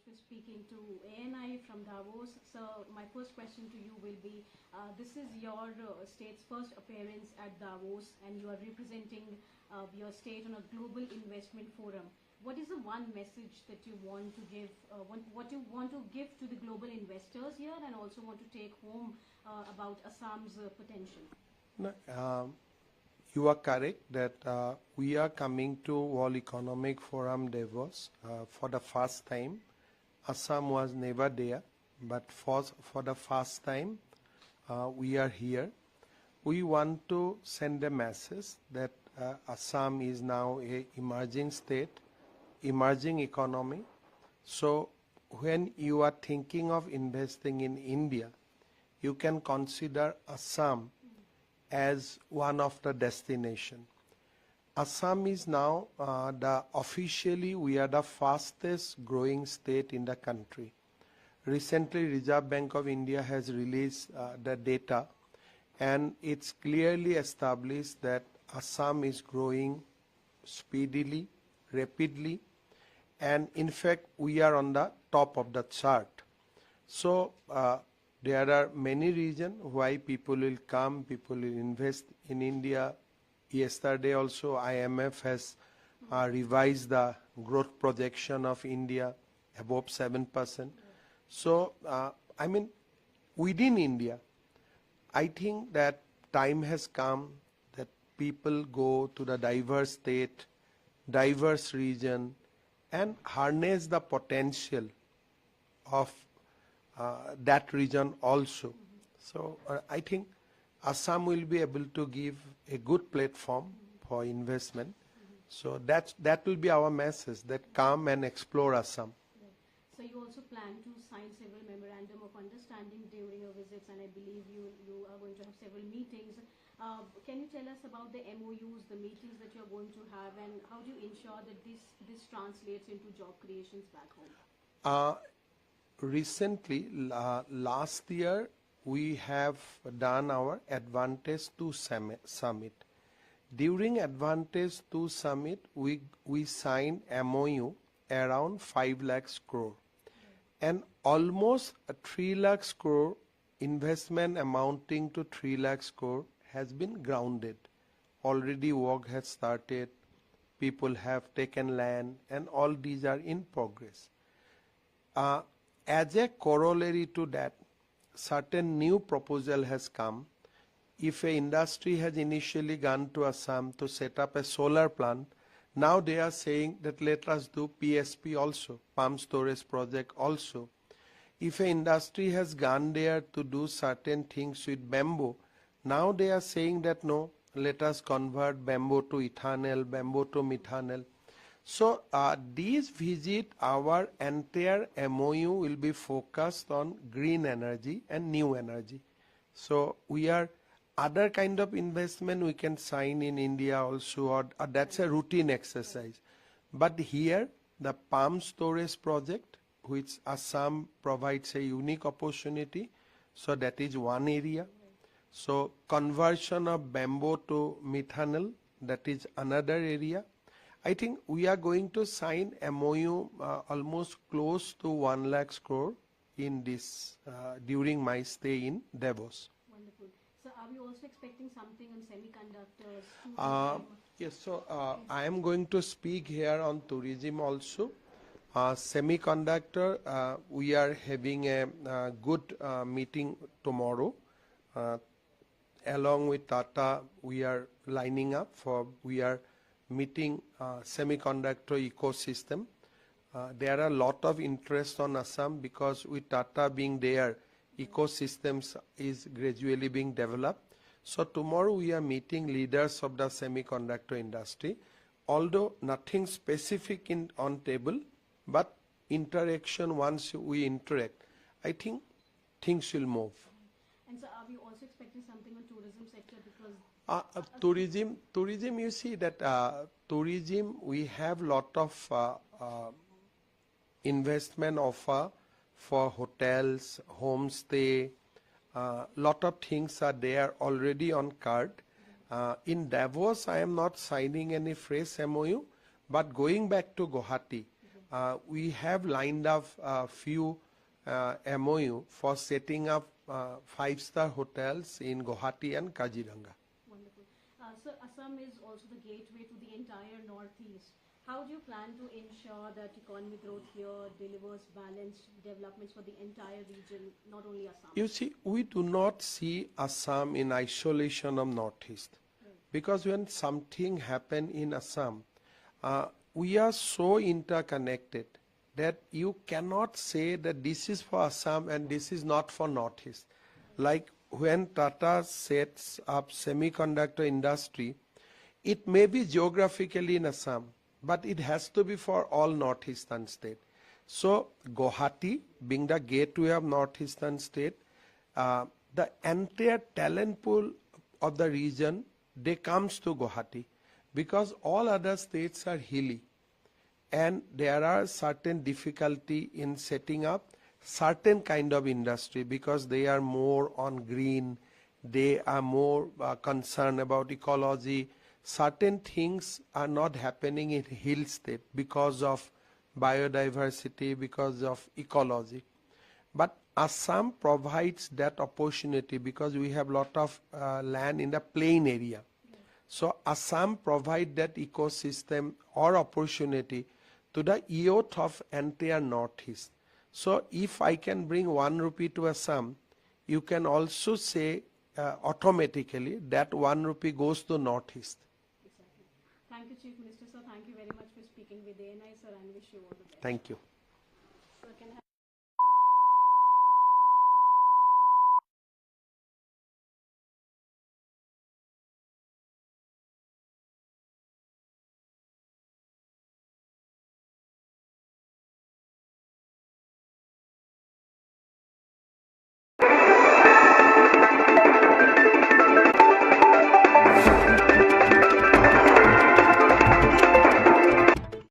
much for speaking to ANI from Davos. So my first question to you will be, this is your state's first appearance at Davos, and you are representing your state on a global investment forum. What is the one message that you want to give, what you want to give to the global investors here, and also want to take home about Assam's potential? No, you are correct that we are coming to World Economic Forum Davos for the first time. Assam was never there, but for the first time we are here. We want to send a message that Assam is now an emerging state, emerging economy. So when you are thinking of investing in India, you can consider Assam as one of the destination. Assam is now officially we are the fastest growing state in the country. Recently, Reserve Bank of India has released the data, and it's clearly established that Assam is growing speedily, rapidly, and in fact we are on the top of the chart. So there are many reasons why people will come, people will invest in India. Yesterday also IMF has revised the growth projection of India above 7%. So I mean, within India, I think that time has come that people go to the diverse state, diverse region, and harness the potential of that region also. So I think Assam will be able to give a good platform for investment. So that will be our message, that come and explore Assam. So you also plan to sign several memorandum of understanding during your visits, and I believe you are going to have several meetings. Can you tell us about the MOUs, the meetings that you're going to have, and how do you ensure that this translates into job creations back home? Recently, last year, we have done our Advantage 2 Summit. During Advantage 2 Summit, we signed MOU around 5 lakhs crore. And almost 3 lakhs crore investment amounting to 3 lakhs crore has been grounded. Already work has started, people have taken land, and all these are in progress. As a corollary to that, certain new proposal has come. If a industry has initially gone to Assam to set up a solar plant, now they are saying that let us do PSP also, palm storage project also. If an industry has gone there to do certain things with bamboo, now they are saying that no, let us convert bamboo to ethanol, bamboo to methanol. So these visit, our entire MOU will be focused on green energy and new energy. So we are other kind of investment we can sign in India also, or that's a routine exercise. But here the palm storage project, which Assam provides a unique opportunity, so that is one area. So conversion of bamboo to methanol, that is another area. I think we are going to sign MOU almost close to 1 lakh crore in this during my stay in Davos. Wonderful. So are we also expecting something on semiconductors? Yes, so I am going to speak here on tourism also. Semiconductor, we are having a good meeting tomorrow. Along with Tata, we are lining up we are meeting semiconductor ecosystem. There are a lot of interest on Assam because with Tata being there, ecosystems is gradually being developed. So tomorrow we are meeting leaders of the semiconductor industry. Although nothing specific on table, but interaction, once we interact, I think things will move. And so are we also expecting something on tourism sector? Because tourism, you see that tourism, we have lot of investment offer for hotels, homestay, lot of things are there already on card. In Davos, I am not signing any fresh MOU, but going back to Guwahati, we have lined up a few MOU for setting up 5-star hotels in Guwahati and Kaziranga. Wonderful. So Assam is also the gateway to the entire Northeast. How do you plan to ensure that economic growth here delivers balanced developments for the entire region, not only Assam? You see, we do not see Assam in isolation of Northeast. Because when something happen in Assam, we are so interconnected that you cannot say that this is for Assam and this is not for Northeast. Like when Tata sets up semiconductor industry, it may be geographically in Assam, but it has to be for all Northeastern state. So Guwahati being the gateway of Northeastern state, the entire talent pool of the region, they comes to Guwahati because all other states are hilly and there are certain difficulty in setting up certain kind of industry because they are more on green, they are more concerned about ecology. Certain things are not happening in hill state because of biodiversity, because of ecology. But Assam provides that opportunity because we have lot of land in the plain area. So Assam provide that ecosystem or opportunity to the youth of entire Northeast. So if I can bring 1 rupee to Assam, you can also say automatically that 1 rupee goes to Northeast. Exactly. Thank you, Chief Minister, sir. Thank you very much for speaking with ANI, sir, and wish you all the best. Thank you.